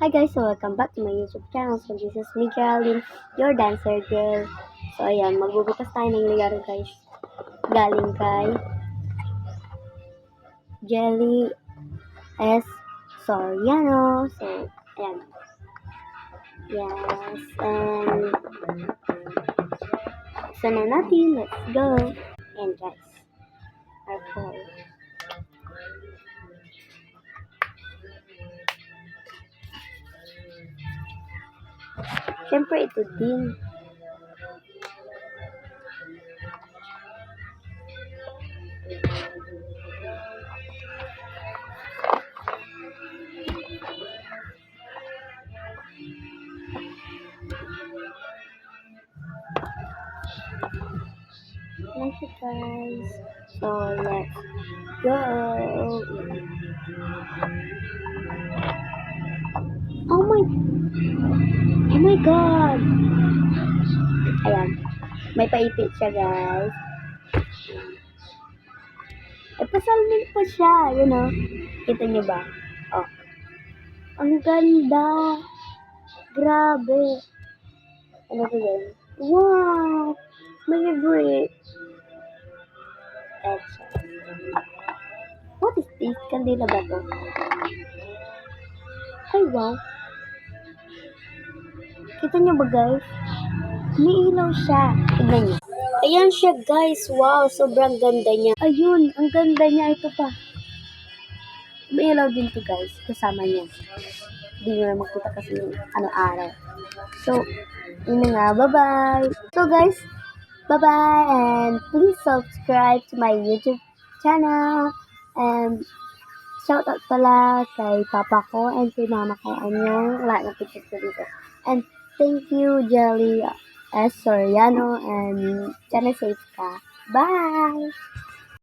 Hi guys, so welcome back to my YouTube channel. So this is me, Geraldine, your dancer girl. So ayan, magbubukas tayo ng regalo guys. Galing kay Jelly S. Soriano. So ayan. Yes, and so na natin, let's go. Ayan guys, our phone. Siyempre ito din. Thank you guys. So let's go. Oh my god. Ayan. May paipit siya guys. Pasalmin po siya. You know. Kita niyo ba? Oh. Ang ganda. Grabe. Ano ba yun? Wow. May libre. What is this? Kandila ba to? Ay wow. Kita niyo ba guys? May ilaw siya. Tignan niyo. Ayan siya guys. Wow. Sobrang ganda niya. Ayun. Ang ganda niya. Ito pa. May ilaw din to guys. Kasama niya. Hindi nyo na makita kasi yung araw. So, yun na nga. Bye-bye. So guys, bye-bye. And please subscribe to my YouTube channel. And shout out pala kay papa ko and kay mama ko. Anyong lahat ng pictures ko dito. And thank you, Jelly S. Soriano. And sana safe ka. Bye!